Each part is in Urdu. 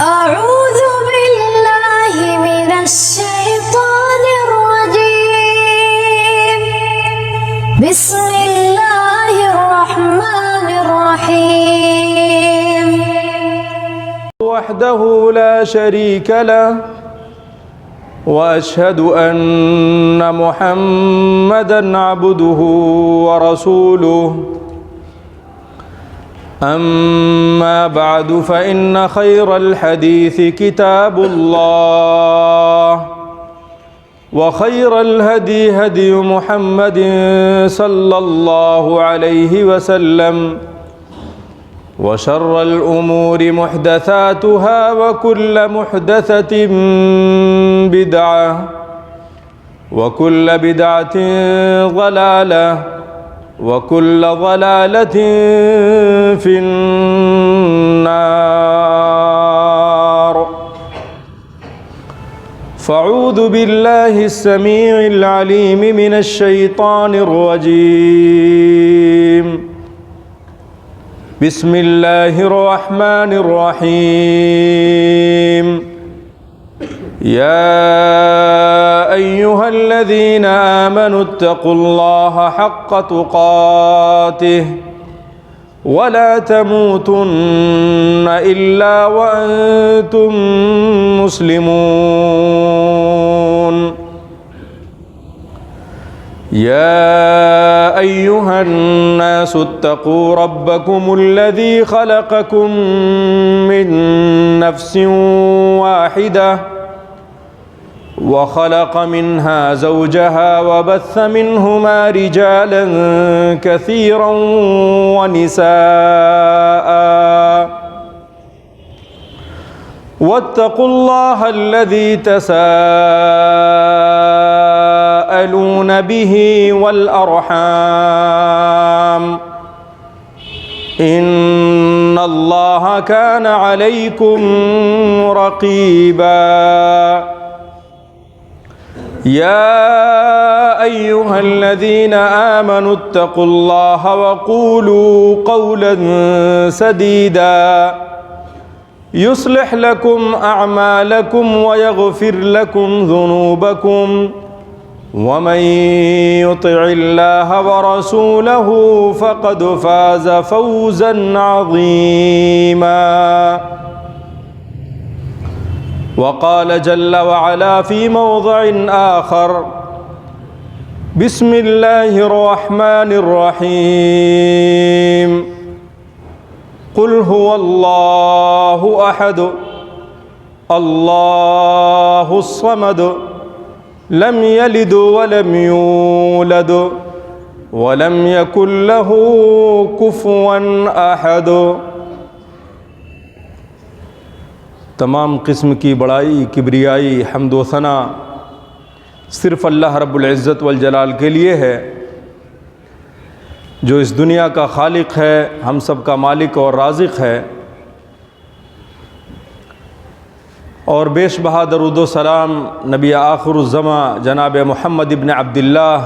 أعوذ بالله من الشيطان الرجيم. بسم الله الرحمن الرحيم. وحده لا شريك له وأشهد أن محمدًا عبده ورسوله. أما بعد فإن خير الحديث كتاب الله وخير الهدي هدي محمد صلى الله عليه وسلم وشر الأمور محدثاتها وكل محدثة بدعة وكل بدعة ضلالة وكل ضلالة في النار. فاعوذ بالله السميع العليم من الشيطان الرجيم. بسم الله الرحمن الرحيم. يا أيها الذين آمنوا اتقوا الله حق تقاته ولا تموتن إلا وأنتم مسلمون. يا أيها الناس اتقوا ربكم الذي خلقكم من نفس واحدة وخلق منها زوجها وبث منهما رجالا كثيرا ونساء واتقوا الله الذي تساءلون به والأرحام إن الله كان عليكم رقيبا. يا أيها الذين آمنوا اتقوا الله وقولوا قولا سديدا يصلح لكم أعمالكم ويغفر لكم ذنوبكم ومن يطع الله ورسوله فقد فاز فوزا عظيما. وقال جل وعلا في موضع آخر: بسم الله الرحمن الرحيم. قل هو الله أحد الله الصمد لم يلد ولم يولد ولم يكن له كفوا أحد. تمام قسم کی بڑائی، کبریائی، حمد و ثنا صرف اللہ رب العزت والجلال کے لیے ہے، جو اس دنیا کا خالق ہے، ہم سب کا مالک اور رازق ہے، اور بیش بہا درود و سلام نبی آخر الزماں جناب محمد ابن عبداللہ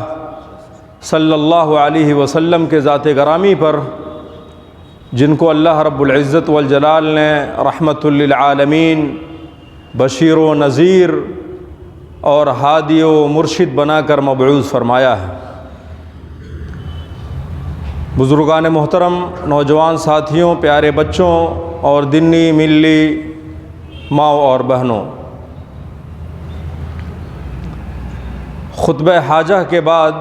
صلی اللہ علیہ وسلم کے ذات گرامی پر، جن کو اللہ رب العزت والجلال نے رحمت للعالمین، بشیر و نذیر اور ہادی و مرشد بنا کر مبعوث فرمایا ہے۔ بزرگان محترم، نوجوان ساتھیوں، پیارے بچوں اور دینی ملی ماؤں اور بہنوں، خطبہ حاجہ کے بعد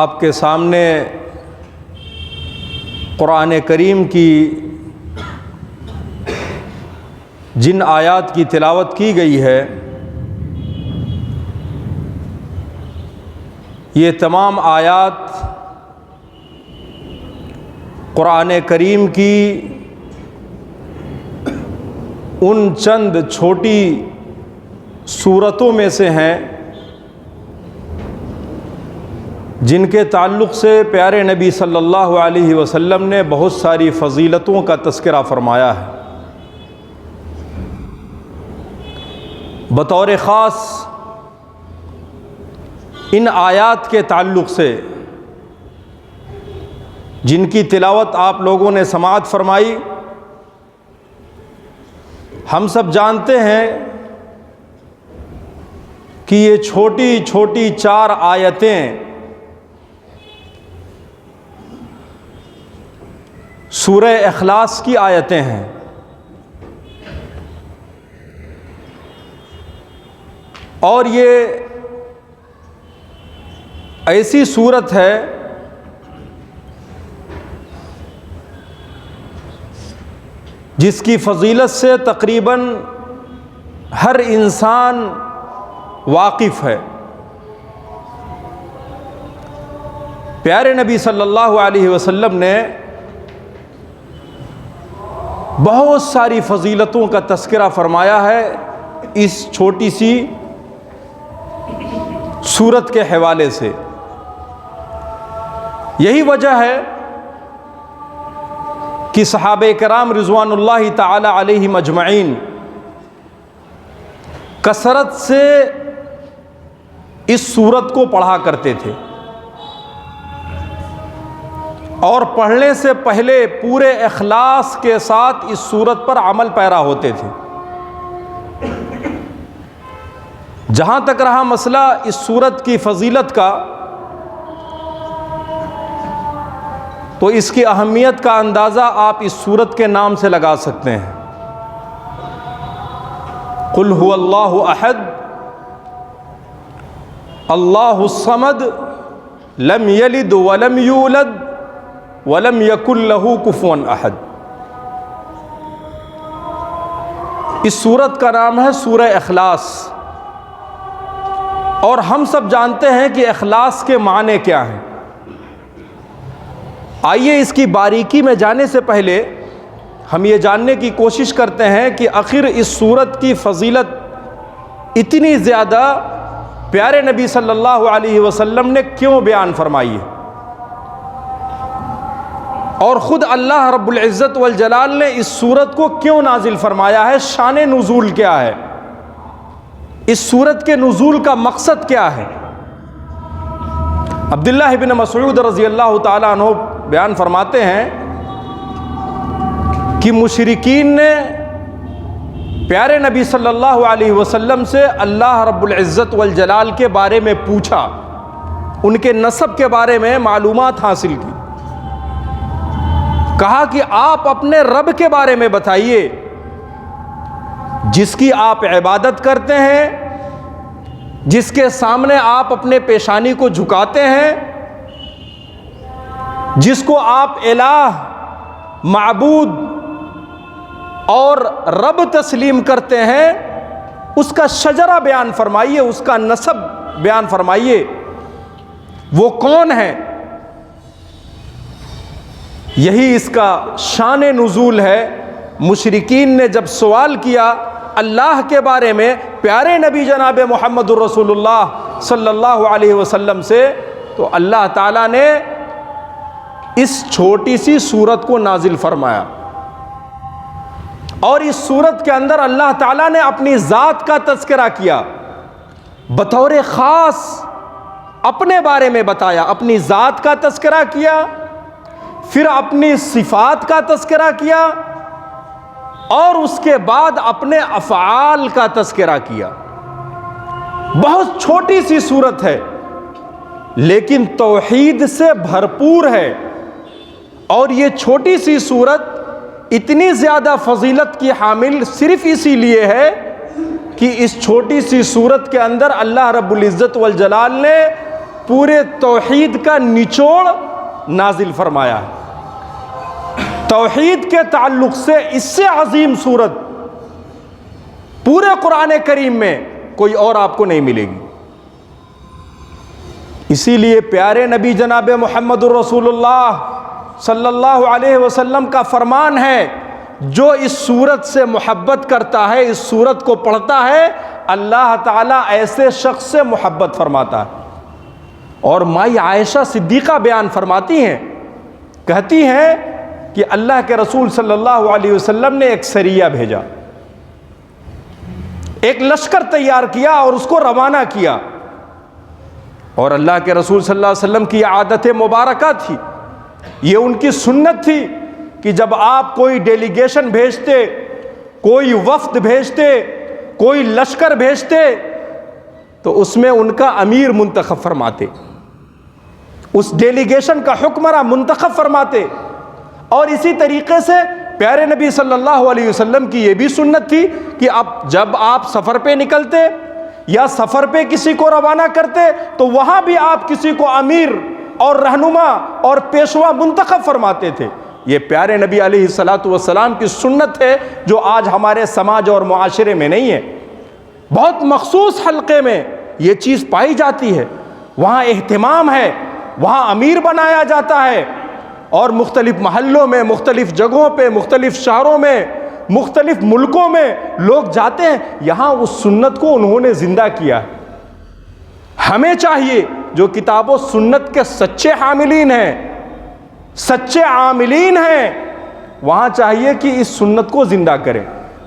آپ کے سامنے قرآن کریم کی جن آیات کی تلاوت کی گئی ہے، یہ تمام آیات قرآن کریم کی ان چند چھوٹی سورتوں میں سے ہیں جن کے تعلق سے پیارے نبی صلی اللہ علیہ وسلم نے بہت ساری فضیلتوں کا تذکرہ فرمایا ہے۔ بطور خاص ان آیات کے تعلق سے جن کی تلاوت آپ لوگوں نے سماعت فرمائی، ہم سب جانتے ہیں کہ یہ چھوٹی چھوٹی 4 آیتیں سورہ اخلاص کی آیتیں ہیں، اور یہ ایسی سورت ہے جس کی فضیلت سے تقریباً ہر انسان واقف ہے۔ پیارے نبی صلی اللہ علیہ وسلم نے بہت ساری فضیلتوں کا تذکرہ فرمایا ہے اس چھوٹی سی سورت کے حوالے سے۔ یہی وجہ ہے کہ صحابہ کرام رضوان اللہ تعالی علیہم اجمعین کثرت سے اس سورت کو پڑھا کرتے تھے، اور پڑھنے سے پہلے پورے اخلاص کے ساتھ اس سورت پر عمل پیرا ہوتے تھے۔ جہاں تک رہا مسئلہ اس سورت کی فضیلت کا، تو اس کی اہمیت کا اندازہ آپ اس سورت کے نام سے لگا سکتے ہیں۔ قل هو اللہ احد اللہ الصمد لم یلد ولم یولد ولم یکن لہ کفوا احد۔ اس سورت کا نام ہے سورہ اخلاص، اور ہم سب جانتے ہیں کہ اخلاص کے معنی کیا ہیں۔ آئیے اس کی باریکی میں جانے سے پہلے ہم یہ جاننے کی کوشش کرتے ہیں کہ آخر اس سورت کی فضیلت اتنی زیادہ پیارے نبی صلی اللہ علیہ وسلم نے کیوں بیان فرمائی ہے، اور خود اللہ رب العزت والجلال نے اس سورت کو کیوں نازل فرمایا ہے، شان نزول کیا ہے، اس سورت کے نزول کا مقصد کیا ہے۔ عبداللہ بن مسعود رضی اللہ تعالیٰ عنہ بیان فرماتے ہیں کہ مشرکین نے پیارے نبی صلی اللہ علیہ وسلم سے اللہ رب العزت والجلال کے بارے میں پوچھا، ان کے نسب کے بارے میں معلومات حاصل کی، کہا کہ آپ اپنے رب کے بارے میں بتائیے جس کی آپ عبادت کرتے ہیں، جس کے سامنے آپ اپنے پیشانی کو جھکاتے ہیں، جس کو آپ الہ، معبود اور رب تسلیم کرتے ہیں، اس کا شجرہ بیان فرمائیے، اس کا نسب بیان فرمائیے، وہ کون ہے۔ یہی اس کا شان نزول ہے۔ مشرکین نے جب سوال کیا اللہ کے بارے میں پیارے نبی جناب محمد الرسول اللہ صلی اللہ علیہ وسلم سے، تو اللہ تعالیٰ نے اس چھوٹی سی سورت کو نازل فرمایا، اور اس سورت کے اندر اللہ تعالیٰ نے اپنی ذات کا تذکرہ کیا، بطور خاص اپنے بارے میں بتایا، اپنی ذات کا تذکرہ کیا، پھر اپنی صفات کا تذکرہ کیا، اور اس کے بعد اپنے افعال کا تذکرہ کیا۔ بہت چھوٹی سی سورت ہے لیکن توحید سے بھرپور ہے، اور یہ چھوٹی سی سورت اتنی زیادہ فضیلت کی حامل صرف اسی لیے ہے کہ اس چھوٹی سی سورت کے اندر اللہ رب العزت والجلال نے پورے توحید کا نچوڑ نازل فرمایا ہے۔ توحید کے تعلق سے اس سے عظیم سورت پورے قرآن کریم میں کوئی اور آپ کو نہیں ملے گی۔ اسی لیے پیارے نبی جناب محمد الرسول اللہ صلی اللہ علیہ وسلم کا فرمان ہے، جو اس سورت سے محبت کرتا ہے، اس سورت کو پڑھتا ہے، اللہ تعالیٰ ایسے شخص سے محبت فرماتا ہے۔ اور مائی عائشہ صدیقہ بیان فرماتی ہیں، کہتی ہیں کہ اللہ کے رسول صلی اللہ علیہ وسلم نے ایک سریہ بھیجا، ایک لشکر تیار کیا اور اس کو روانہ کیا، اور اللہ کے رسول صلی اللہ علیہ وسلم کی عادت مبارکہ تھی، یہ ان کی سنت تھی کہ جب آپ کوئی ڈیلیگیشن بھیجتے، کوئی وفد بھیجتے، کوئی لشکر بھیجتے تو اس میں ان کا امیر منتخب فرماتے، اس ڈیلیگیشن کا حکمراں منتخب فرماتے۔ اور اسی طریقے سے پیارے نبی صلی اللہ علیہ وسلم کی یہ بھی سنت تھی کہ اب جب آپ سفر پہ نکلتے یا سفر پہ کسی کو روانہ کرتے تو وہاں بھی آپ کسی کو امیر اور رہنما اور پیشوا منتخب فرماتے تھے۔ یہ پیارے نبی علیہ الصلاۃ والسلام کی سنت ہے جو آج ہمارے سماج اور معاشرے میں نہیں ہے۔ بہت مخصوص حلقے میں یہ چیز پائی جاتی ہے، وہاں اہتمام ہے، وہاں امیر بنایا جاتا ہے، اور مختلف محلوں میں، مختلف جگہوں پہ، مختلف شہروں میں، مختلف ملکوں میں لوگ جاتے ہیں، یہاں اس سنت کو انہوں نے زندہ کیا ہے۔ ہمیں چاہیے جو کتاب و سنت کے سچے حاملین ہیں، سچے عاملین ہیں، وہاں چاہیے کہ اس سنت کو زندہ کریں۔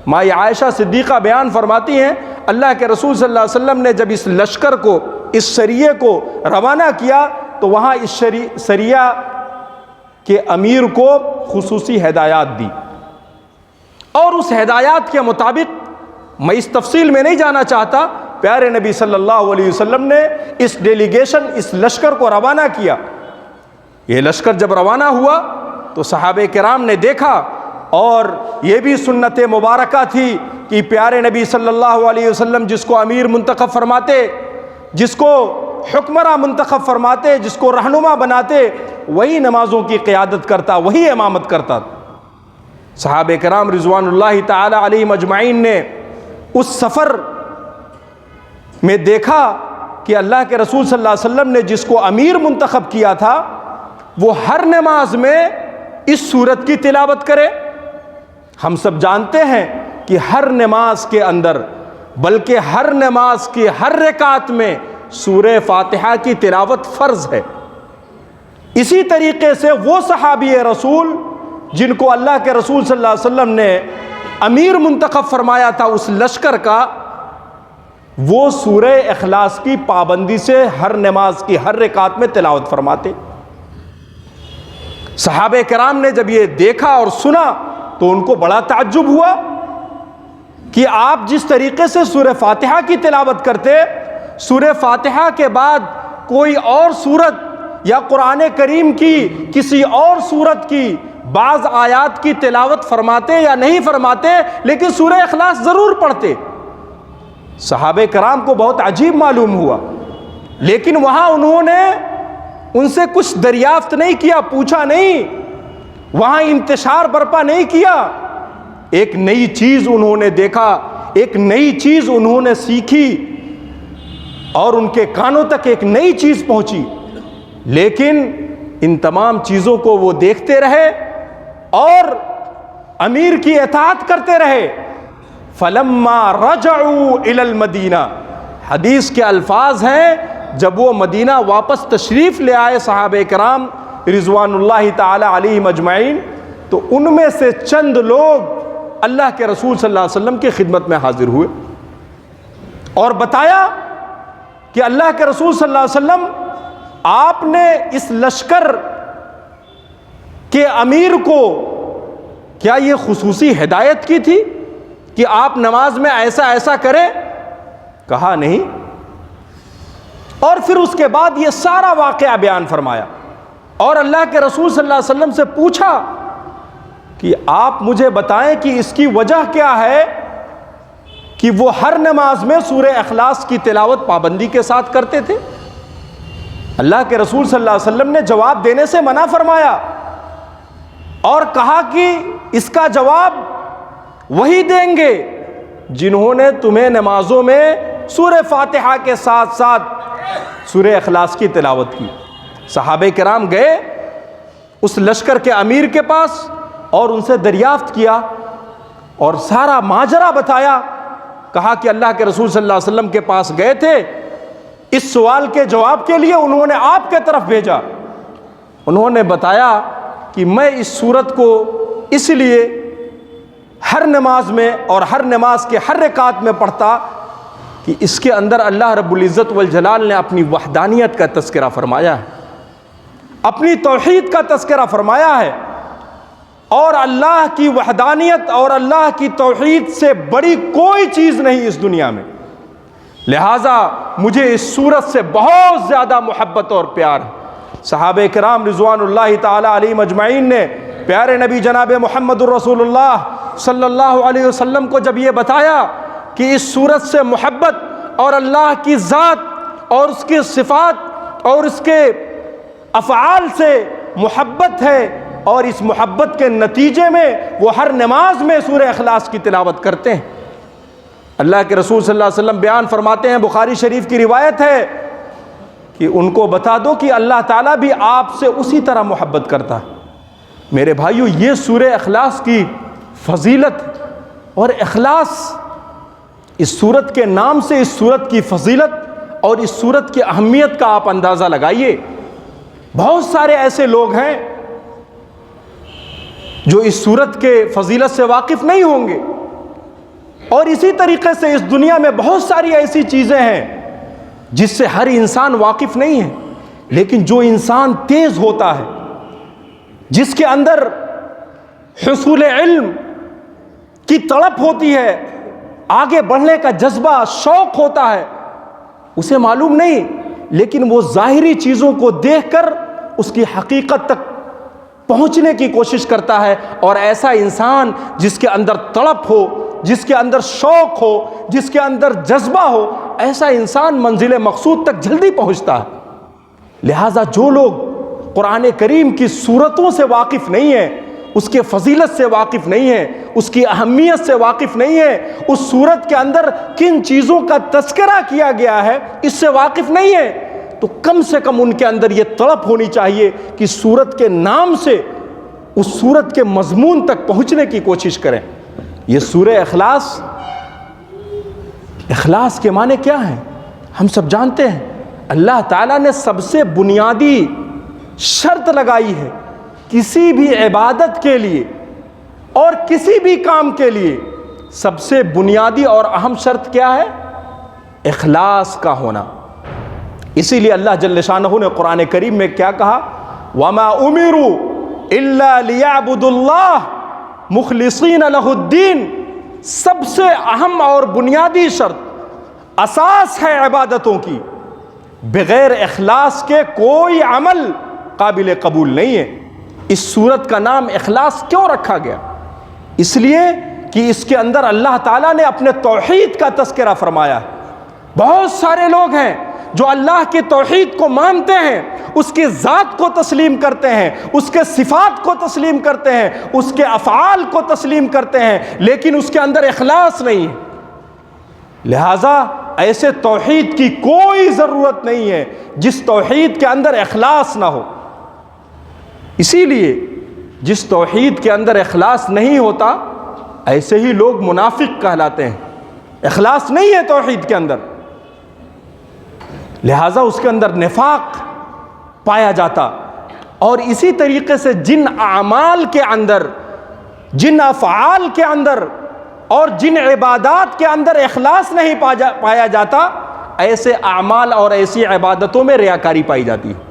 ماں عائشہ صدیقہ بیان فرماتی ہیں اللہ کے رسول صلی اللہ علیہ وسلم نے جب اس لشکر کو، اس سریے کو روانہ کیا تو وہاں اس سریہ کے امیر کو خصوصی ہدایات دی، اور اس ہدایات کے مطابق میں اس تفصیل میں نہیں جانا چاہتا، پیارے نبی صلی اللہ علیہ وسلم نے اس ڈیلیگیشن، اس لشکر کو روانہ کیا۔ یہ لشکر جب روانہ ہوا تو صحابہ کرام نے دیکھا، اور یہ بھی سنت مبارکہ تھی کہ پیارے نبی صلی اللہ علیہ وسلم جس کو امیر منتخب فرماتے، جس کو حکمراں منتخب فرماتے، جس کو رہنما بناتے، وہی نمازوں کی قیادت کرتا، وہی امامت کرتا۔ صحابہ کرام رضوان اللہ تعالی علیہم اجمعین نے اس سفر میں دیکھا کہ اللہ کے رسول صلی اللہ علیہ وسلم نے جس کو امیر منتخب کیا تھا وہ ہر نماز میں اس سورت کی تلاوت کرے۔ ہم سب جانتے ہیں کہ ہر نماز کے اندر، بلکہ ہر نماز کی ہر رکعت میں سورہ فاتحہ کی تلاوت فرض ہے۔ اسی طریقے سے وہ صحابی رسول جن کو اللہ کے رسول صلی اللہ علیہ وسلم نے امیر منتخب فرمایا تھا اس لشکر کا، وہ سورہ اخلاص کی پابندی سے ہر نماز کی ہر رکعت میں تلاوت فرماتے۔ صحابہ کرام نے جب یہ دیکھا اور سنا تو ان کو بڑا تعجب ہوا کہ آپ جس طریقے سے سورہ فاتحہ کی تلاوت کرتے، سورہ فاتحہ کے بعد کوئی اور سورت یا قرآن کریم کی کسی اور سورت کی بعض آیات کی تلاوت فرماتے یا نہیں فرماتے، لیکن سورہ اخلاص ضرور پڑھتے۔ صحابہ کرام کو بہت عجیب معلوم ہوا، لیکن وہاں انہوں نے ان سے کچھ دریافت نہیں کیا، پوچھا نہیں، وہاں انتشار برپا نہیں کیا۔ ایک نئی چیز انہوں نے دیکھا، ایک نئی چیز انہوں نے سیکھی، اور ان کے کانوں تک ایک نئی چیز پہنچی، لیکن ان تمام چیزوں کو وہ دیکھتے رہے اور امیر کی اطاعت کرتے رہے۔ فلما رجعوا الى المدینہ، حدیث کے الفاظ ہیں جب وہ مدینہ واپس تشریف لے آئے صحابہ کرام رضوان اللہ تعالی علیہم اجمعین، تو ان میں سے چند لوگ اللہ کے رسول صلی اللہ علیہ وسلم کی خدمت میں حاضر ہوئے اور بتایا کہ اللہ کے رسول صلی اللہ علیہ وسلم، آپ نے اس لشکر کے امیر کو کیا یہ خصوصی ہدایت کی تھی کہ آپ نماز میں ایسا ایسا کریں؟ کہا نہیں۔ اور پھر اس کے بعد یہ سارا واقعہ بیان فرمایا، اور اللہ کے رسول صلی اللہ علیہ وسلم سے پوچھا کہ آپ مجھے بتائیں کہ اس کی وجہ کیا ہے کہ وہ ہر نماز میں سورہ اخلاص کی تلاوت پابندی کے ساتھ کرتے تھے۔ اللہ کے رسول صلی اللہ علیہ وسلم نے جواب دینے سے منع فرمایا اور کہا کہ اس کا جواب وہی دیں گے جنہوں نے تمہیں نمازوں میں سورہ فاتحہ کے ساتھ ساتھ سورہ اخلاص کی تلاوت کی۔ صحابہ کرام گئے اس لشکر کے امیر کے پاس اور ان سے دریافت کیا اور سارا ماجرا بتایا، کہا کہ اللہ کے رسول صلی اللہ علیہ وسلم کے پاس گئے تھے، اس سوال کے جواب کے لیے انہوں نے آپ کے طرف بھیجا۔ انہوں نے بتایا کہ میں اس سورت کو اس لیے ہر نماز میں اور ہر نماز کے ہر رکعت میں پڑھتا کہ اس کے اندر اللہ رب العزت والجلال نے اپنی وحدانیت کا تذکرہ فرمایا ہے، اپنی توحید کا تذکرہ فرمایا ہے، اور اللہ کی وحدانیت اور اللہ کی توحید سے بڑی کوئی چیز نہیں اس دنیا میں. لہٰذا مجھے اس سورت سے بہت زیادہ محبت اور پیار ہے. صحابہ کرام رضوان اللہ تعالی علیہم اجمعین نے پیارے نبی جناب محمد الرسول اللہ صلی اللہ علیہ وسلم کو جب یہ بتایا کہ اس سورت سے محبت اور اللہ کی ذات اور اس کی صفات اور اس کے افعال سے محبت ہے، اور اس محبت کے نتیجے میں وہ ہر نماز میں سورہ اخلاص کی تلاوت کرتے ہیں. اللہ کے رسول صلی اللہ علیہ وسلم بیان فرماتے ہیں، بخاری شریف کی روایت ہے کہ ان کو بتا دو کہ اللہ تعالیٰ بھی آپ سے اسی طرح محبت کرتا ہے. میرے بھائیو، یہ سورہ اخلاص کی فضیلت اور اخلاص، اس سورت کے نام سے اس سورت کی فضیلت اور اس سورت کی اہمیت کا آپ اندازہ لگائیے. بہت سارے ایسے لوگ ہیں جو اس سورت کے فضیلت سے واقف نہیں ہوں گے، اور اسی طریقے سے اس دنیا میں بہت ساری ایسی چیزیں ہیں جس سے ہر انسان واقف نہیں ہے. لیکن جو انسان تیز ہوتا ہے، جس کے اندر حصول علم کی طلب ہوتی ہے، آگے بڑھنے کا جذبہ، شوق ہوتا ہے، اسے معلوم نہیں، لیکن وہ ظاہری چیزوں کو دیکھ کر اس کی حقیقت تک پہنچنے کی کوشش کرتا ہے. اور ایسا انسان جس کے اندر طلب ہو، جس کے اندر شوق ہو، جس کے اندر جذبہ ہو، ایسا انسان منزل مقصود تک جلدی پہنچتا ہے. لہٰذا جو لوگ قرآن کریم کی صورتوں سے واقف نہیں ہیں، اس کے فضیلت سے واقف نہیں ہیں، اس کی اہمیت سے واقف نہیں ہیں، اس صورت کے اندر کن چیزوں کا تذکرہ کیا گیا ہے اس سے واقف نہیں ہیں، تو کم سے کم ان کے اندر یہ طلب ہونی چاہیے کہ سورت کے نام سے اس سورت کے مضمون تک پہنچنے کی کوشش کریں. یہ سورہ اخلاص، اخلاص کے معنی کیا ہیں ہم سب جانتے ہیں. اللہ تعالیٰ نے سب سے بنیادی شرط لگائی ہے کسی بھی عبادت کے لیے اور کسی بھی کام کے لیے. سب سے بنیادی اور اہم شرط کیا ہے؟ اخلاص کا ہونا. اسی لیے اللہ جل شانہ نے قرآن کریم میں کیا کہا؟ وَمَا أُمِرُوا إِلَّا لِيَعْبُدُوا اللَّهَ مُخْلِصِينَ لَهُ الدِّينَ. سب سے اہم اور بنیادی شرط، اساس ہے عبادتوں کی، بغیر اخلاص کے کوئی عمل قابل قبول نہیں ہے. اس سورت کا نام اخلاص کیوں رکھا گیا؟ اس لیے کہ اس کے اندر اللہ تعالیٰ نے اپنے توحید کا تذکرہ فرمایا. بہت سارے لوگ ہیں جو اللہ کی توحید کو مانتے ہیں، اس کی ذات کو تسلیم کرتے ہیں، اس کے صفات کو تسلیم کرتے ہیں، اس کے افعال کو تسلیم کرتے ہیں، لیکن اس کے اندر اخلاص نہیں ہے. لہٰذا ایسے توحید کی کوئی ضرورت نہیں ہے جس توحید کے اندر اخلاص نہ ہو. اسی لیے جس توحید کے اندر اخلاص نہیں ہوتا، ایسے ہی لوگ منافق کہلاتے ہیں. اخلاص نہیں ہے توحید کے اندر، لہٰذا اس کے اندر نفاق پایا جاتا. اور اسی طریقے سے جن اعمال کے اندر، جن افعال کے اندر اور جن عبادات کے اندر اخلاص نہیں پایا جاتا، ایسے اعمال اور ایسی عبادتوں میں ریاکاری پائی جاتی ہے.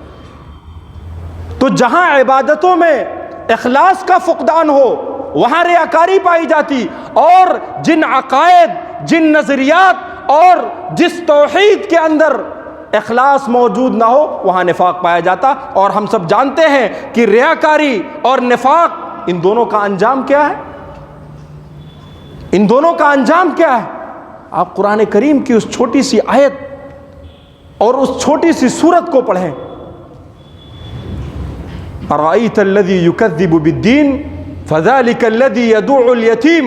تو جہاں عبادتوں میں اخلاص کا فقدان ہو وہاں ریاکاری پائی جاتی، اور جن عقائد، جن نظریات اور جس توحید کے اندر اخلاص موجود نہ ہو وہاں نفاق پایا جاتا. اور ہم سب جانتے ہیں کہ ریاکاری اور نفاق، ان دونوں کا انجام کیا ہے؟ ان دونوں کا انجام کیا ہے؟ آپ قرآن کریم کی اس چھوٹی سی آیت اور اس چھوٹی سی سورت کو پڑھیں. أَرَأَيْتَ الَّذِي يُكَذِّبُ بِالدِّينِ فَذَلِكَ الَّذِي يَدُعُّ الْيَتِيمَ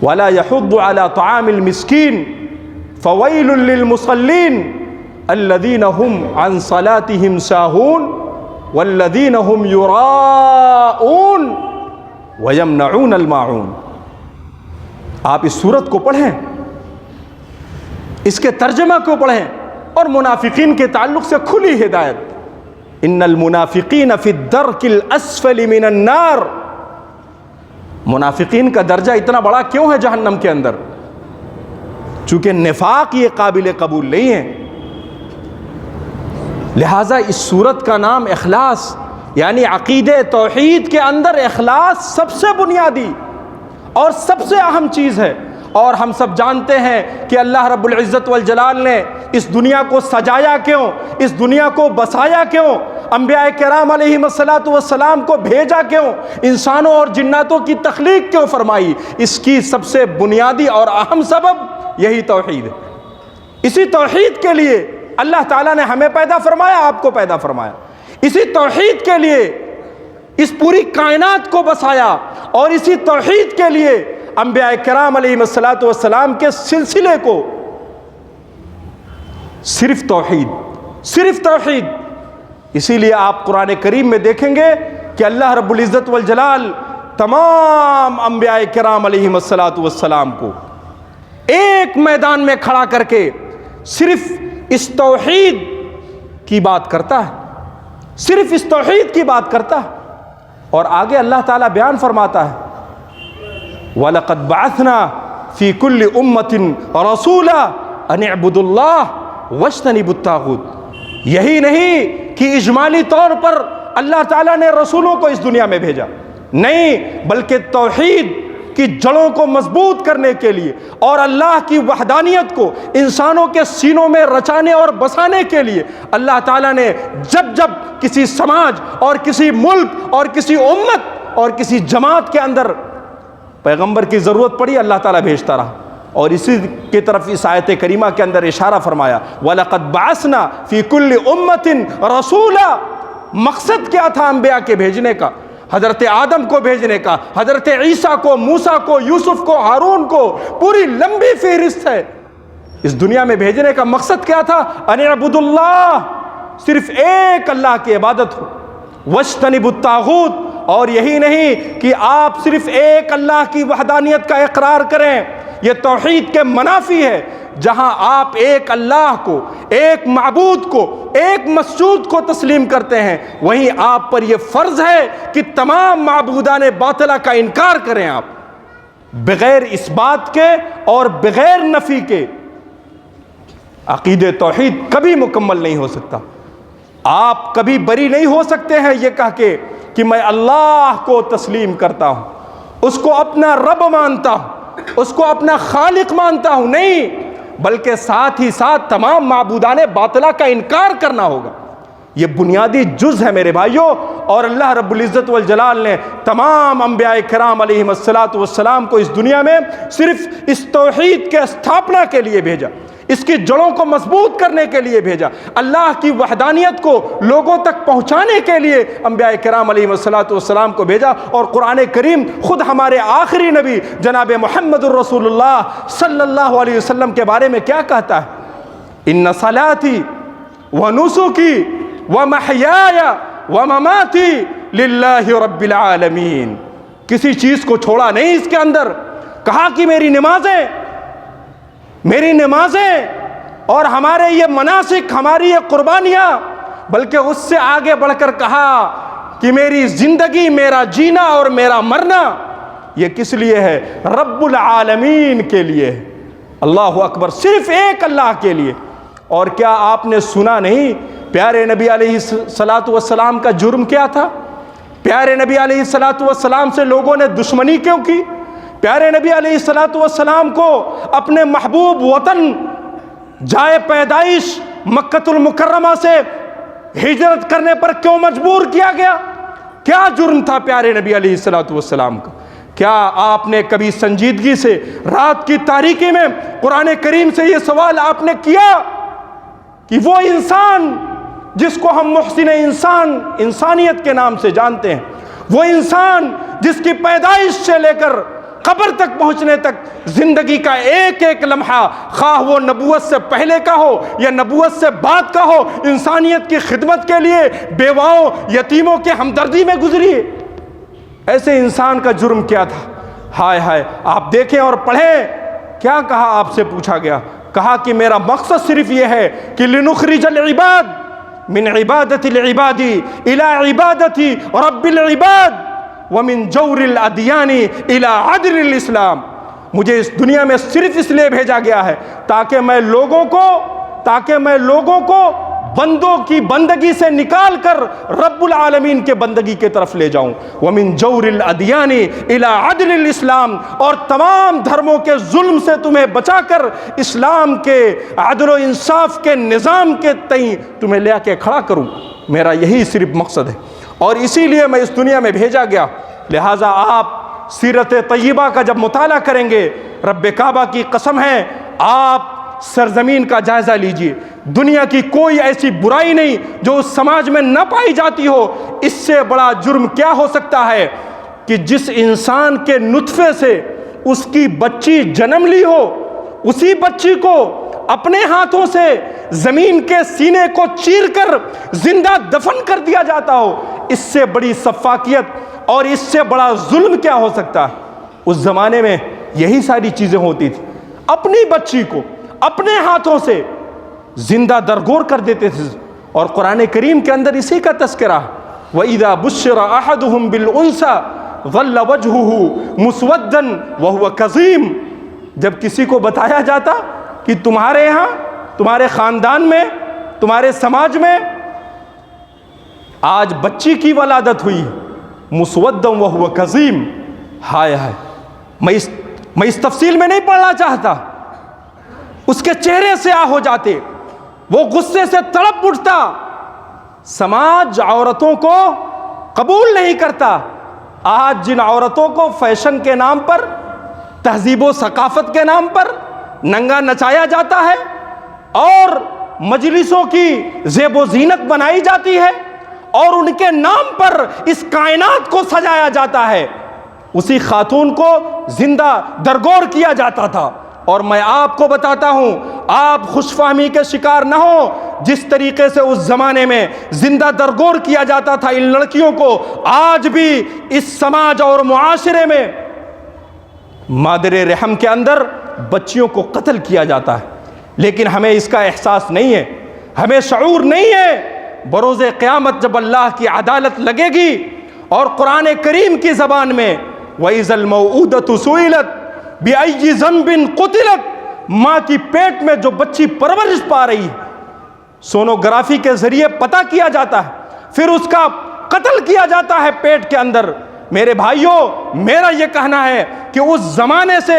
وَلَا يَحُضُّ عَلَى طَعَامِ الْمِسْكِينِ فَوَيْلٌ لِّلْمُصَلِّينَ الَّذِينَ هُمْ عَنْ صَلَاتِهِمْ سَاهُونَ وَالَّذِينَ هُمْ يُرَاءُونَ وَيَمْنَعُونَ الْمَاعُونَ. آپ اس سورت کو پڑھیں، اس کے ترجمہ کو پڑھیں، اور منافقین کے تعلق سے کھلی ہدایت. ان المنافقین فی الدرک الاسفل من النار. منافقین کا درجہ اتنا بڑا کیوں ہے جہنم کے اندر؟ چونکہ نفاق یہ قابل قبول نہیں ہے. لہٰذا اس سورت کا نام اخلاص یعنی عقیدہ توحید کے اندر اخلاص سب سے بنیادی اور سب سے اہم چیز ہے۔ اور ہم سب جانتے ہیں کہ اللہ رب العزت والجلال نے اس دنیا کو سجایا کیوں، اس دنیا کو بسایا کیوں، انبیاء کرام علیہم الصلاۃ والسلام کو بھیجا کیوں، انسانوں اور جناتوں کی تخلیق کیوں فرمائی، اس کی سب سے بنیادی اور اہم سبب یہی توحید ہے۔ اسی توحید کے لیے اللہ تعالیٰ نے ہمیں پیدا فرمایا، آپ کو پیدا فرمایا، اسی توحید کے لیے اس پوری کائنات کو بسایا، اور اسی توحید کے لیے انبیاء کرام علیہم الصلاۃ والسلام کے سلسلے کو صرف توحید۔ اسی لیے آپ قرآن کریم میں دیکھیں گے کہ اللہ رب العزت والجلال تمام انبیاء کرام علیہم الصلاۃ والسلام کو ایک میدان میں کھڑا کر کے صرف اس توحید کی بات کرتا ہے، صرف اس توحید کی بات کرتا ہے۔ اور آگے اللہ تعالیٰ بیان فرماتا ہے وَلَقَدْ بَعَثْنَا فِي كُلِّ أُمَّةٍ رَسُولًا أَنِ اعْبُدُوا اللَّهَ وَاجْتَنِبُوا الطَّاغُوتَ۔ یہی نہیں کہ اجمالی طور پر اللہ تعالیٰ نے رسولوں کو اس دنیا میں بھیجا، نہیں، بلکہ توحید کی جڑوں کو مضبوط کرنے کے لیے اور اللہ کی وحدانیت کو انسانوں کے سینوں میں رچانے اور بسانے کے لیے اللہ تعالیٰ نے جب کسی سماج اور کسی ملک اور کسی امت اور کسی جماعت کے اندر پیغمبر کی ضرورت پڑی، اللہ تعالیٰ بھیجتا رہا۔ اور اسی کی طرف اس آیت کریمہ کے اندر اشارہ فرمایا وَلَقَدْ بَعَثْنَا فِي كُلِّ أُمَّةٍ رَسُولًا۔ مقصد کیا تھا انبیاء کے بھیجنے کا؟ حضرت آدم کو بھیجنے کا، حضرت عیسیٰ کو، موسیٰ کو، یوسف کو، ہارون کو، پوری لمبی فہرست ہے۔ اس دنیا میں بھیجنے کا مقصد کیا تھا؟ ان اعبدوا اللہ، صرف ایک اللہ کی عبادت ہو، واجتنبوا الطاغوت، اور یہی نہیں کہ آپ صرف ایک اللہ کی وحدانیت کا اقرار کریں، یہ توحید کے منافی ہے۔ جہاں آپ ایک اللہ کو، ایک معبود کو، ایک مسجود کو تسلیم کرتے ہیں، وہیں آپ پر یہ فرض ہے کہ تمام معبودان باطلہ کا انکار کریں۔ آپ بغیر اس بات کے اور بغیر نفی کے عقیدہ توحید کبھی مکمل نہیں ہو سکتا۔ آپ کبھی بری نہیں ہو سکتے ہیں یہ کہہ کے کہ میں اللہ کو تسلیم کرتا ہوں، اس کو اپنا رب مانتا ہوں، اس کو اپنا خالق مانتا ہوں، نہیں، بلکہ ساتھ ہی ساتھ تمام معبودان باطلہ کا انکار کرنا ہوگا۔ یہ بنیادی جز ہے میرے بھائیوں، اور اللہ رب العزت والجلال نے تمام انبیاء کرام علیہم الصلاۃ والسلام کو اس دنیا میں صرف اس توحید کے استھاپنا کے لیے بھیجا، اس کی جڑوں کو مضبوط کرنے کے لیے بھیجا، اللہ کی وحدانیت کو لوگوں تک پہنچانے کے لیے انبیاء کرام علیہ الصلوۃ والسلام کو بھیجا۔ اور قرآن کریم خود ہمارے آخری نبی جناب محمد الرسول اللہ صلی اللہ علیہ وسلم کے بارے میں کیا کہتا ہے؟ ان صلاتی ونسکی ومحیای ومماتی للہ رب العالمین۔ کسی چیز کو چھوڑا نہیں اس کے اندر، کہا کہ میری نمازیں اور ہمارے یہ مناسک، ہماری یہ قربانیاں، بلکہ اس سے آگے بڑھ کر کہا کہ میری زندگی، میرا جینا اور میرا مرنا یہ کس لیے ہے؟ رب العالمین کے لیے ہے۔ اللہ اکبر، صرف ایک اللہ کے لیے۔ اور کیا آپ نے سنا نہیں پیارے نبی علیہ الصلوۃ والسلام کا جرم کیا تھا؟ پیارے نبی علیہ الصلوۃ والسلام سے لوگوں نے دشمنی کیوں کی؟ پیارے نبی علیہ الصلوۃ والسلام کو اپنے محبوب وطن جائے پیدائش مکۃ المکرمہ سے ہجرت کرنے پر کیوں مجبور کیا گیا؟ کیا جرم تھا پیارے نبی علیہ الصلوۃ والسلام کا؟ کیا آپ نے کبھی سنجیدگی سے رات کی تاریکی میں قرآن کریم سے یہ سوال آپ نے کیا کہ وہ انسان جس کو ہم محسن انسان، انسانیت کے نام سے جانتے ہیں، وہ انسان جس کی پیدائش سے لے کر قبر تک پہنچنے تک زندگی کا ایک ایک لمحہ، خواہ وہ نبوت سے پہلے کا ہو یا نبوت سے بعد کا ہو، انسانیت کی خدمت کے لیے بیواؤں، یتیموں کے ہمدردی میں گزری ہے، ایسے انسان کا جرم کیا تھا؟ ہائے ہائے، آپ دیکھیں اور پڑھیں کیا کہا، آپ سے پوچھا گیا، کہا کہ میرا مقصد صرف یہ ہے کہ لنخرج العباد من عبادت العباد الى عبادت رب العباد ومن جور الادیان الى عدل الاسلام۔ مجھے اس دنیا میں صرف اس لیے بھیجا گیا ہے تاکہ میں لوگوں کو بندوں کی بندگی سے نکال کر رب العالمین کے بندگی کے طرف لے جاؤں. وَمِن جَوْرِ الْأَدْيَانِ إِلَىٰ عَدْلِ الْإِسْلَام، اور تمام دھرموں کے ظلم سے تمہیں بچا کر اسلام کے عدل و انصاف کے نظام کے تئیں تمہیں لے کے کھڑا کروں. میرا یہی صرف مقصد ہے، اور اسی لیے میں اس دنیا میں بھیجا گیا. لہٰذا آپ سیرت طیبہ کا جب مطالعہ کریں گے، رب کعبہ کی قسم ہے، آپ سرزمین کا جائزہ لیجئے. دنیا کی کوئی ایسی برائی نہیں جو اس سماج میں نہ پائی جاتی ہو. اس سے بڑا جرم کیا ہو سکتا ہے کہ جس انسان کے نطفے سے اس کی بچی جنم لی ہو، اسی بچی کو اپنے ہاتھوں سے زمین کے سینے کو چیر کر زندہ دفن کر دیا جاتا ہو. اس سے بڑی سفاکیت اور اس سے بڑا ظلم کیا ہو سکتا ہے؟ اس زمانے میں یہی ساری چیزیں ہوتی تھی. اپنی بچی کو اپنے ہاتھوں سے زندہ درگور کر دیتے تھے. اور قرآن کریم کے اندر اسی کا تذکرہ ہے. وَإِذَا بُشِّرَ أَحَدُهُمْ بِالْأُنثَىٰ ظَلَّ وَجْهُهُ مُسْوَدًّا وَهُوَ كَظِيمٌ، جب کسی کو بتایا جاتا کہ تمہارے یہاں، تمہارے خاندان میں، تمہارے سماج میں آج بچی کی ولادت ہوئی، مُسْوَدًّا وَهُوَ كَظِيمٌ، ہائے ہائے، میں اس تفصیل میں نہیں پڑھنا چاہتا. اس کے چہرے سے آہ ہو جاتے، وہ غصے سے تڑپ اٹھتا. سماج عورتوں کو قبول نہیں کرتا. آج جن عورتوں کو فیشن کے نام پر، تہذیب و ثقافت کے نام پر ننگا نچایا جاتا ہے اور مجلسوں کی زیب و زینت بنائی جاتی ہے اور ان کے نام پر اس کائنات کو سجایا جاتا ہے، اسی خاتون کو زندہ درگور کیا جاتا تھا. اور میں آپ کو بتاتا ہوں، آپ خوش فہمی کے شکار نہ ہو. جس طریقے سے اس زمانے میں زندہ درگور کیا جاتا تھا ان لڑکیوں کو، آج بھی اس سماج اور معاشرے میں مادر رحم کے اندر بچیوں کو قتل کیا جاتا ہے. لیکن ہمیں اس کا احساس نہیں ہے، ہمیں شعور نہیں ہے. بروز قیامت جب اللہ کی عدالت لگے گی اور قرآن کریم کی زبان میں وَإِذَا الْمَوْءُودَةُ سُئِلَتْ بِأَيِّ ذَنبٍ قُتِلَتْ، ماں کی پیٹ میں جو بچی پرورش پا رہی ہے، سونوگرافی کے ذریعے پتہ کیا جاتا ہے، پھر اس کا قتل کیا جاتا ہے پیٹ کے اندر. میرے بھائیوں، میرا یہ کہنا ہے کہ اس زمانے سے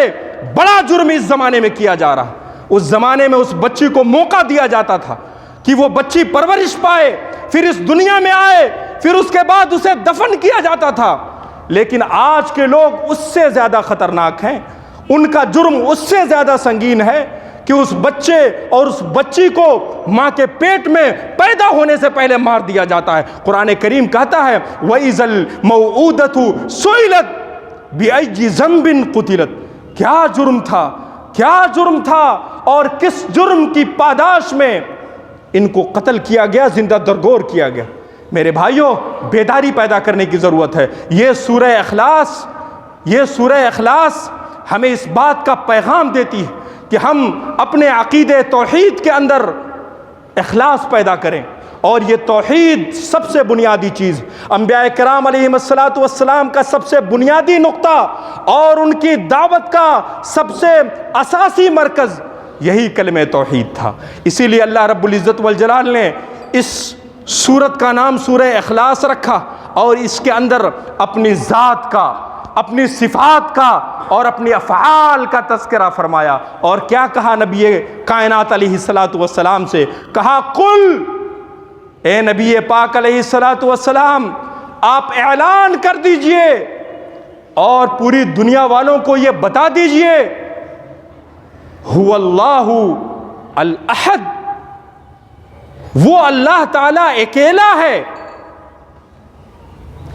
بڑا جرم اس زمانے میں کیا جا رہا. اس زمانے میں اس بچی کو موقع دیا جاتا تھا کہ وہ بچی پرورش پائے، پھر اس دنیا میں آئے، پھر اس کے بعد اسے دفن کیا جاتا تھا. لیکن آج کے لوگ اس سے زیادہ خطرناک ہیں، ان کا جرم اس سے زیادہ سنگین ہے کہ اس بچے اور اس بچی کو ماں کے پیٹ میں پیدا ہونے سے پہلے مار دیا جاتا ہے. قرآن کریم کہتا ہے وَإِذَا الْمَوْءُودَةُ سُئِلَتْ بِأَيِّ ذَنبٍ قُتِلَتْ، کیا جرم تھا، کیا جرم تھا، اور کس جرم کی پاداش میں ان کو قتل کیا گیا، زندہ درگور کیا گیا. میرے بھائیوں، بیداری پیدا کرنے کی ضرورت ہے. یہ سورہ اخلاص ہمیں اس بات کا پیغام دیتی ہے کہ ہم اپنے عقیدے توحید کے اندر اخلاص پیدا کریں. اور یہ توحید سب سے بنیادی چیز، انبیاء کرام علیہم السلام کا سب سے بنیادی نقطہ اور ان کی دعوت کا سب سے اساسی مرکز یہی کلمہ توحید تھا. اسی لیے اللہ رب العزت والجلال نے اس سورت کا نام سورہ اخلاص رکھا اور اس کے اندر اپنی ذات کا، اپنی صفات کا اور اپنی افعال کا تذکرہ فرمایا. اور کیا کہا نبی کائنات علیہ السلام سے؟ کہا قل، اے نبی پاک علیہ السلام، آپ اعلان کر دیجئے اور پوری دنیا والوں کو یہ بتا دیجئے، هو اللہ الاحد، وہ اللہ تعالیٰ اکیلا ہے،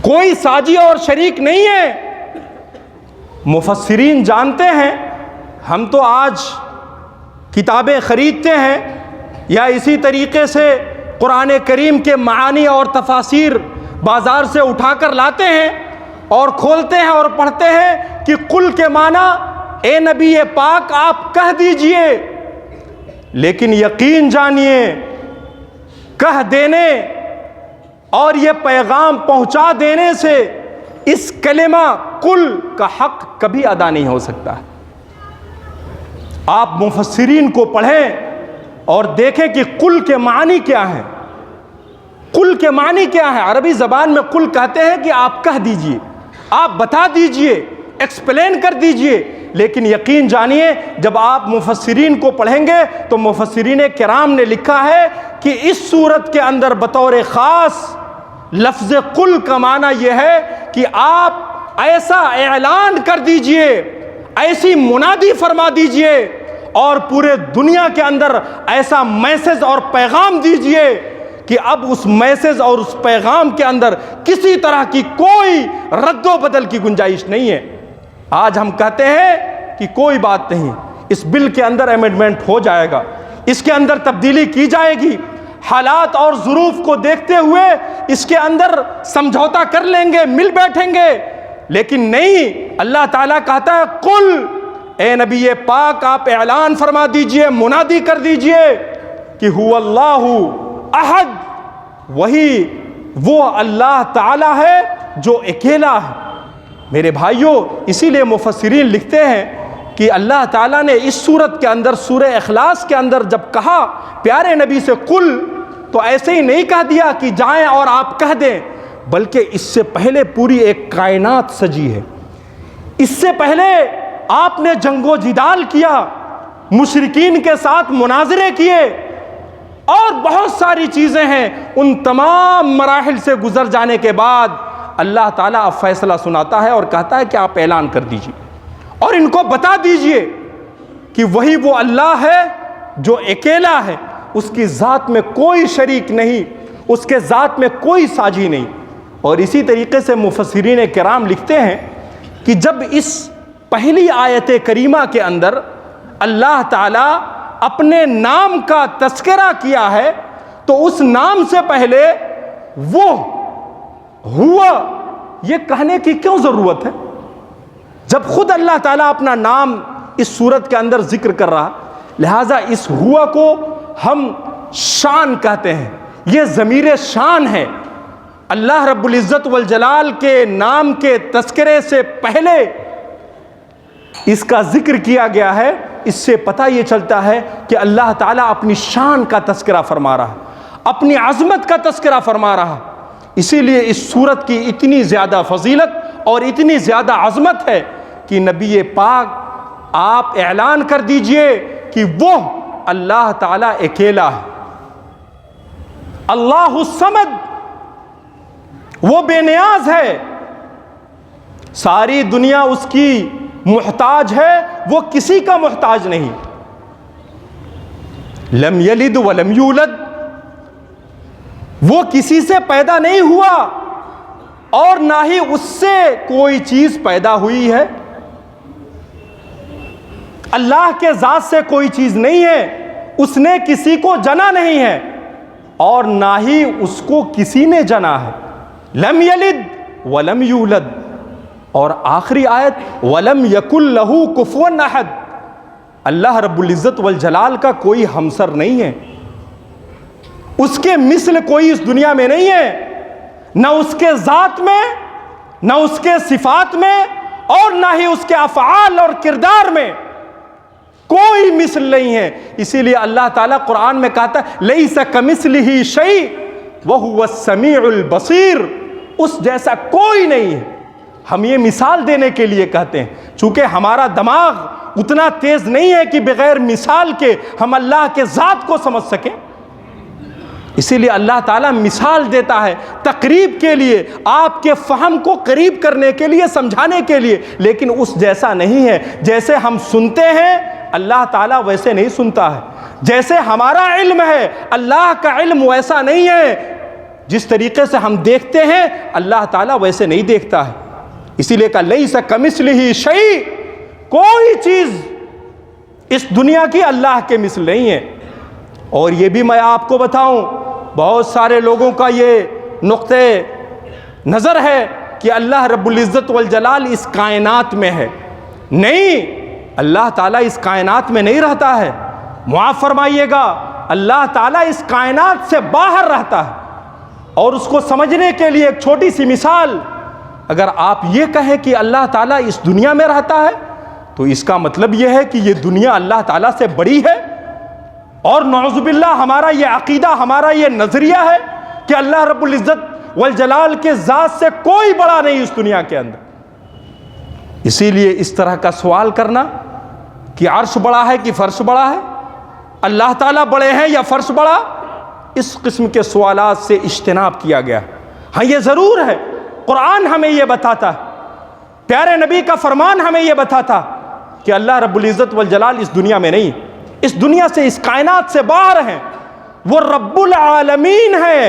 کوئی ساجی اور شریک نہیں ہے. مفسرین جانتے ہیں، ہم تو آج کتابیں خریدتے ہیں یا اسی طریقے سے قرآن کریم کے معانی اور تفاسیر بازار سے اٹھا کر لاتے ہیں اور کھولتے ہیں اور پڑھتے ہیں کہ قل کے معنی اے نبی پاک آپ کہہ دیجئے. لیکن یقین جانیے، کہہ دینے اور یہ پیغام پہنچا دینے سے اس کلمہ قل کا حق کبھی ادا نہیں ہو سکتا. آپ مفسرین کو پڑھیں، اور دیکھیں کہ قل کے معنی کیا ہیں. قل کے معنی کیا ہے؟ عربی زبان میں قل کہتے ہیں کہ آپ کہہ دیجئے، آپ بتا دیجئے، ایکسپلین کر دیجئے. لیکن یقین جانیے جب آپ مفسرین کو پڑھیں گے تو مفسرین کرام نے لکھا ہے کہ اس صورت کے اندر بطور خاص لفظ قل کا معنی یہ ہے کہ آپ ایسا اعلان کر دیجئے، ایسی منادی فرما دیجئے اور پورے دنیا کے اندر ایسا میسج اور پیغام دیجئے کہ اب اس میسج اور اس پیغام کے اندر کسی طرح کی کوئی رد و بدل کی گنجائش نہیں ہے. آج ہم کہتے ہیں کہ کوئی بات نہیں، اس بل کے اندر امینڈمنٹ ہو جائے گا، اس کے اندر تبدیلی کی جائے گی، حالات اور ظروف کو دیکھتے ہوئے اس کے اندر سمجھوتا کر لیں گے، مل بیٹھیں گے. لیکن نہیں، اللہ تعالیٰ کہتا ہے قل، اے نبی پاک آپ اعلان فرما دیجئے، منادی کر دیجئے کہ هو اللہ احد، وہی وہ اللہ تعالیٰ ہے جو اکیلا ہے. میرے بھائیوں، اسی لیے مفسرین لکھتے ہیں کہ اللہ تعالیٰ نے اس صورت کے اندر سورہ اخلاص کے اندر جب کہا پیارے نبی سے قل، تو ایسے ہی نہیں کہہ دیا کہ جائیں اور آپ کہہ دیں، بلکہ اس سے پہلے پوری ایک کائنات سجی ہے. اس سے پہلے آپ نے جنگ و جدال کیا، مشرکین کے ساتھ مناظرے کیے اور بہت ساری چیزیں ہیں. ان تمام مراحل سے گزر جانے کے بعد اللہ تعالیٰ اب فیصلہ سناتا ہے اور کہتا ہے کہ آپ اعلان کر دیجئے اور ان کو بتا دیجئے کہ وہی وہ اللہ ہے جو اکیلا ہے، اس کی ذات میں کوئی شریک نہیں، اس کے ذات میں کوئی ساجی نہیں. اور اسی طریقے سے مفسرین کرام لکھتے ہیں کہ جب اس پہلی آیت کریمہ کے اندر اللہ تعالیٰ اپنے نام کا تذکرہ کیا ہے تو اس نام سے پہلے وہ ہوا یہ کہنے کی کیوں ضرورت ہے؟ جب خود اللہ تعالیٰ اپنا نام اس صورت کے اندر ذکر کر رہا، لہٰذا اس ہوا کو ہم شان کہتے ہیں، یہ ضمیر شان ہے. اللہ رب العزت والجلال کے نام کے تذکرے سے پہلے اس کا ذکر کیا گیا ہے. اس سے پتہ یہ چلتا ہے کہ اللہ تعالیٰ اپنی شان کا تذکرہ فرما رہا، اپنی عظمت کا تذکرہ فرما رہا. اسی لیے اس صورت کی اتنی زیادہ فضیلت اور اتنی زیادہ عظمت ہے کہ نبی پاک آپ اعلان کر دیجئے کہ وہ اللہ تعالیٰ اکیلا ہے، اللہ الصمد، وہ بے نیاز ہے، ساری دنیا اس کی محتاج ہے، وہ کسی کا محتاج نہیں. لم یلد ولم یولد، وہ کسی سے پیدا نہیں ہوا اور نہ ہی اس سے کوئی چیز پیدا ہوئی ہے. اللہ کے ذات سے کوئی چیز نہیں ہے، اس نے کسی کو جنا نہیں ہے اور نہ ہی اس کو کسی نے جنا ہے. لم یلد ولم یولد. اور آخری آیت ولم یکن لہ کفوا احد، اللہ رب العزت والجلال کا کوئی ہمسر نہیں ہے، اس کے مثل کوئی اس دنیا میں نہیں ہے، نہ اس کے ذات میں، نہ اس کے صفات میں، اور نہ ہی اس کے افعال اور کردار میں کوئی مثل نہیں ہے. اسی لیے اللہ تعالیٰ قرآن میں کہتا ہے لیس کمثلہ شیء وہو السمیع البصیر، اس جیسا کوئی نہیں ہے. ہم یہ مثال دینے کے لیے کہتے ہیں، چونکہ ہمارا دماغ اتنا تیز نہیں ہے کہ بغیر مثال کے ہم اللہ کے ذات کو سمجھ سکیں. اسی لیے اللہ تعالیٰ مثال دیتا ہے تقریب کے لیے، آپ کے فہم کو قریب کرنے کے لیے، سمجھانے کے لیے، لیکن اس جیسا نہیں ہے. جیسے ہم سنتے ہیں اللہ تعالیٰ ویسے نہیں سنتا ہے، جیسے ہمارا علم ہے اللہ کا علم ویسا نہیں ہے، جس طریقے سے ہم دیکھتے ہیں اللہ تعالیٰ ویسے نہیں دیکھتا ہے. اسی لیے کہ لیس کمثلہ شیء، کوئی چیز اس دنیا کی اللہ کے مثل نہیں ہے. اور یہ بھی میں آپ کو بتاؤں، بہت سارے لوگوں کا یہ نقطہ نظر ہے کہ اللہ رب العزت والجلال اس کائنات میں ہے. نہیں، اللہ تعالیٰ اس کائنات میں نہیں رہتا ہے. معاف فرمائیے گا، اللہ تعالیٰ اس کائنات سے باہر رہتا ہے. اور اس کو سمجھنے کے لیے ایک چھوٹی سی مثال، اگر آپ یہ کہیں کہ اللہ تعالیٰ اس دنیا میں رہتا ہے تو اس کا مطلب یہ ہے کہ یہ دنیا اللہ تعالیٰ سے بڑی ہے اور نعوذ باللہ ہمارا یہ عقیدہ، ہمارا یہ نظریہ ہے کہ اللہ رب العزت والجلال کے ذات سے کوئی بڑا نہیں اس دنیا کے اندر۔ اسی لیے اس طرح کا سوال کرنا کہ عرش بڑا ہے کہ فرش بڑا ہے، اللہ تعالیٰ بڑے ہیں یا فرش بڑا، اس قسم کے سوالات سے اجتناب کیا گیا۔ ہاں یہ ضرور ہے، قرآن ہمیں یہ بتاتا ہے، پیارے نبی کا فرمان ہمیں یہ بتاتا کہ اللہ رب العزت والجلال اس دنیا میں نہیں، اس دنیا سے، اس کائنات سے باہر ہیں، وہ رب العالمین ہے،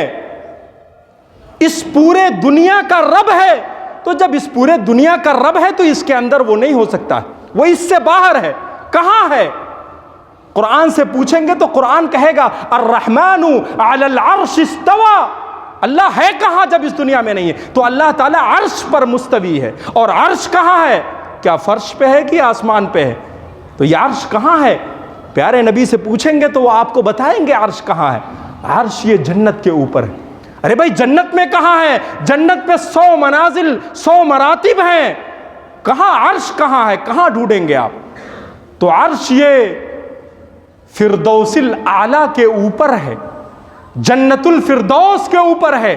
اس پورے دنیا کا رب ہے۔ تو جب اس پورے دنیا کا رب ہے تو اس کے اندر وہ نہیں ہو سکتا، وہ اس سے باہر ہے۔ کہاں ہے؟ قرآن سے پوچھیں گے تو قرآن کہے گا الرحمن علی العرش استوى، اللہ ہے کہاں جب اس دنیا میں نہیں ہے؟ تو اللہ تعالیٰ عرش پر مستوی ہے، اور عرش کہاں ہے؟ کیا فرش پہ ہے کہ آسمان پہ ہے؟ تو یہ عرش کہاں ہے؟ پیارے نبی سے پوچھیں گے تو وہ آپ کو بتائیں گے عرش کہاں ہے۔ عرش یہ جنت کے اوپر ہے۔ ارے بھائی جنت میں کہاں ہے؟ جنت پہ 100 منازل، 100 مراتب ہیں، کہاں عرش کہاں ہے؟ کہاں ڈھونڈیں گے آپ؟ تو عرش یہ فردوس الاعلیٰ کے اوپر ہے، جنت الفردوس کے اوپر ہے۔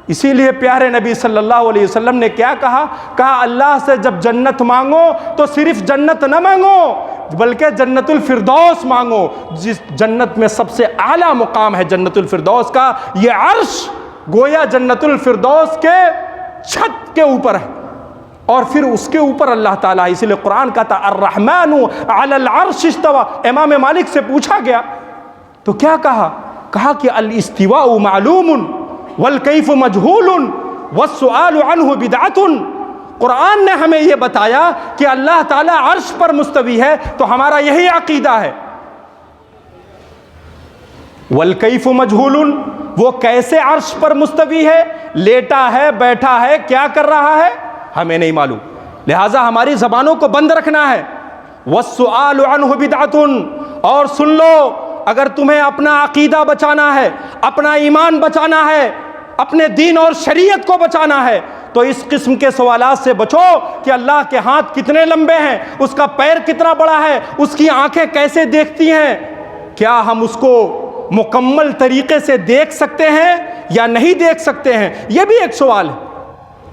اسی لیے پیارے نبی صلی اللہ علیہ وسلم نے کیا کہا؟ کہا اللہ سے جب جنت مانگو تو صرف جنت نہ مانگو بلکہ جنت الفردوس مانگو، جس جنت میں سب سے اعلیٰ مقام ہے جنت الفردوس کا۔ یہ عرش گویا جنت الفردوس کے چھت کے اوپر ہے، اور پھر اس کے اوپر اللہ تعالیٰ، اسی لیے قرآن کہتا الرحمن علی العرش استوى۔ امام مالک سے پوچھا گیا تو کیا کہا؟ کہا کہ الاستواء معلوم والکیف مجہول والسؤال عنہ بدعۃ۔ قرآن نے ہمیں یہ بتایا کہ اللہ تعالیٰ عرش پر مستوی ہے، تو ہمارا یہی عقیدہ ہے۔ والکیف مجہول، وہ کیسے عرش پر مستوی ہے، لیٹا ہے، بیٹھا ہے، کیا کر رہا ہے، ہمیں نہیں معلوم، لہٰذا ہماری زبانوں کو بند رکھنا ہے۔ والسؤال عنہ بدعۃ، اور سن لو، اگر تمہیں اپنا عقیدہ بچانا ہے، اپنا ایمان بچانا ہے، اپنے دین اور شریعت کو بچانا ہے، تو اس قسم کے سوالات سے بچو کہ اللہ کے ہاتھ کتنے لمبے ہیں، اس کا پیر کتنا بڑا ہے، اس کی آنکھیں کیسے دیکھتی ہیں، کیا ہم اس کو مکمل طریقے سے دیکھ سکتے ہیں یا نہیں دیکھ سکتے ہیں، یہ بھی ایک سوال ہے۔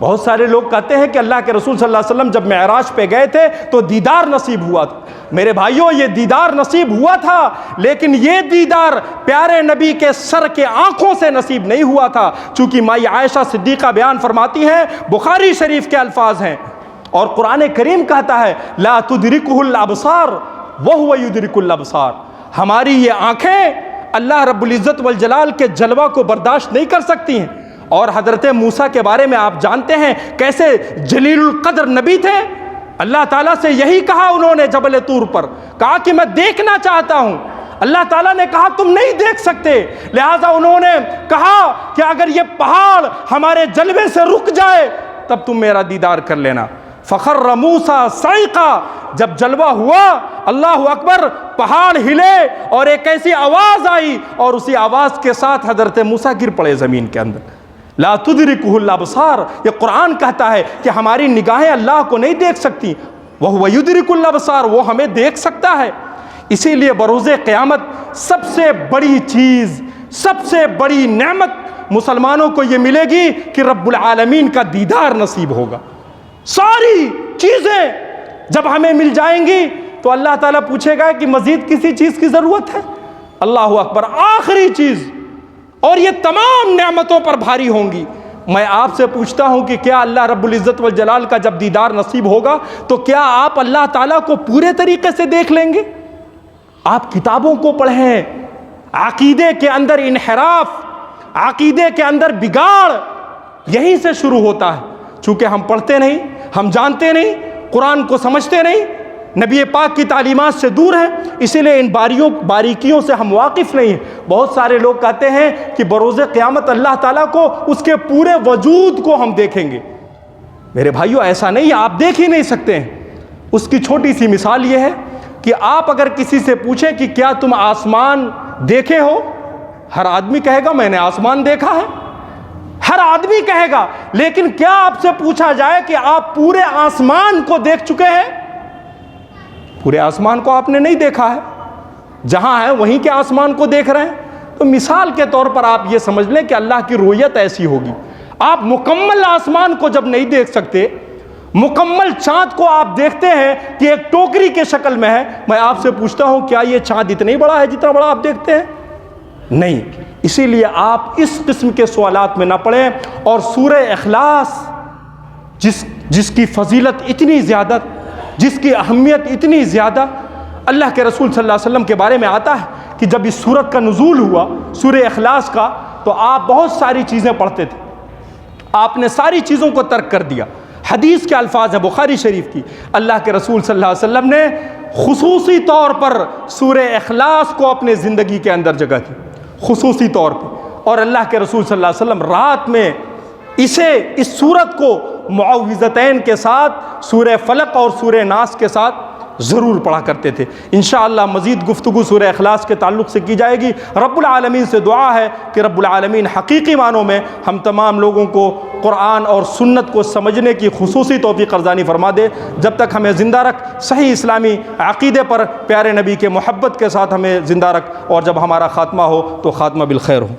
بہت سارے لوگ کہتے ہیں کہ اللہ کے رسول صلی اللہ علیہ وسلم جب معراج پہ گئے تھے تو دیدار نصیب ہوا تھا۔ میرے بھائیوں، یہ دیدار نصیب ہوا تھا، لیکن یہ دیدار پیارے نبی کے سر کے آنکھوں سے نصیب نہیں ہوا تھا، چونکہ مائی عائشہ صدیقہ بیان فرماتی ہیں، بخاری شریف کے الفاظ ہیں، اور قرآن کریم کہتا ہے لا تدرکہ الابصار وہو یدرک الابصار، ہماری یہ آنکھیں اللہ رب العزت والجلال کے جلوہ کو برداشت نہیں کر سکتی ہیں۔ اور حضرت موسیٰ کے بارے میں آپ جانتے ہیں کیسے جلیل القدر نبی تھے، اللہ تعالیٰ سے یہی کہا انہوں نے جبل طور پر، کہا کہ میں دیکھنا چاہتا ہوں، اللہ تعالیٰ نے کہا تم نہیں دیکھ سکتے، لہٰذا انہوں نے کہا کہ اگر یہ پہاڑ ہمارے جلوے سے رک جائے تب تم میرا دیدار کر لینا۔ فخر موسیٰ صعقا، جب جلوہ ہوا، اللہ اکبر، پہاڑ ہلے اور ایک ایسی آواز آئی، اور اسی آواز کے ساتھ حضرت موسیٰ گر پڑے زمین کے اندر۔ لا تدرکہ الابصار، یہ قرآن کہتا ہے کہ ہماری نگاہیں اللہ کو نہیں دیکھ سکتی، وہو یدرک الابصار، وہ ہمیں دیکھ سکتا ہے۔ اسی لیے بروز قیامت سب سے بڑی چیز، سب سے بڑی نعمت مسلمانوں کو یہ ملے گی کہ رب العالمین کا دیدار نصیب ہوگا۔ ساری چیزیں جب ہمیں مل جائیں گی تو اللہ تعالیٰ پوچھے گا کہ مزید کسی چیز کی ضرورت ہے؟ اللہ اکبر، آخری چیز، اور یہ تمام نعمتوں پر بھاری ہوں گی۔ میں آپ سے پوچھتا ہوں کہ کیا اللہ رب العزت والجلال کا جب دیدار نصیب ہوگا تو کیا آپ اللہ تعالیٰ کو پورے طریقے سے دیکھ لیں گے؟ آپ کتابوں کو پڑھیں، عقیدے کے اندر انحراف، عقیدے کے اندر بگاڑ یہیں سے شروع ہوتا ہے، چونکہ ہم پڑھتے نہیں، ہم جانتے نہیں، قرآن کو سمجھتے نہیں، نبی پاک کی تعلیمات سے دور ہیں، اسی لیے ان باریکیوں سے ہم واقف نہیں ہیں۔ بہت سارے لوگ کہتے ہیں کہ بروز قیامت اللہ تعالیٰ کو، اس کے پورے وجود کو ہم دیکھیں گے۔ میرے بھائیوں، ایسا نہیں ہے، آپ دیکھ ہی نہیں سکتے ہیں۔ اس کی چھوٹی سی مثال یہ ہے کہ آپ اگر کسی سے پوچھیں کہ کیا تم آسمان دیکھے ہو، ہر آدمی کہے گا میں نے آسمان دیکھا ہے، ہر آدمی کہے گا، لیکن کیا آپ سے پوچھا جائے کہ آپ پورے آسمان کو دیکھ چکے ہیں؟ پورے آسمان کو آپ نے نہیں دیکھا ہے، جہاں ہیں وہیں کے آسمان کو دیکھ رہے ہیں. تو مثال کے طور پر آپ یہ سمجھ لیں کہ اللہ کی رؤیت ایسی ہوگی. آپ مکمل آسمان کو جب نہیں دیکھ سکتے، مکمل چاند کو آپ دیکھتے ہیں کہ ایک ٹوکری کے شکل میں ہے، میں آپ سے پوچھتا ہوں کیا یہ چاند اتنا ہی بڑا ہے جتنا بڑا آپ دیکھتے ہیں؟ نہیں. اسی لیے آپ اس قسم کے سوالات میں نہ پڑیں. اور سورہ اخلاص جس کی فضیلت اتنی زیادہ، جس کی اہمیت اتنی زیادہ، اللہ کے رسول صلی اللہ علیہ وسلم کے بارے میں آتا ہے کہ جب اس سورت کا نزول ہوا سورہ اخلاص کا، تو آپ بہت ساری چیزیں پڑھتے تھے، آپ نے ساری چیزوں کو ترک کر دیا. حدیث کے الفاظ ہیں بخاری شریف کی، اللہ کے رسول صلی اللہ علیہ وسلم نے خصوصی طور پر سورہ اخلاص کو اپنے زندگی کے اندر جگہ دی، خصوصی طور پہ. اور اللہ کے رسول صلی اللہ علیہ وسلم رات میں اس سورت کو معوذتین کے ساتھ، سورہ فلق اور سورہ ناس کے ساتھ ضرور پڑھا کرتے تھے. انشاءاللہ مزید گفتگو سورہ اخلاص کے تعلق سے کی جائے گی. رب العالمین سے دعا ہے کہ رب العالمین حقیقی معنوں میں ہم تمام لوگوں کو قرآن اور سنت کو سمجھنے کی خصوصی توفیق ارزانی فرما دے. جب تک ہمیں زندہ رکھ، صحیح اسلامی عقیدے پر پیارے نبی کے محبت کے ساتھ ہمیں زندہ رکھ، اور جب ہمارا خاتمہ ہو تو خاتمہ بالخیر ہو.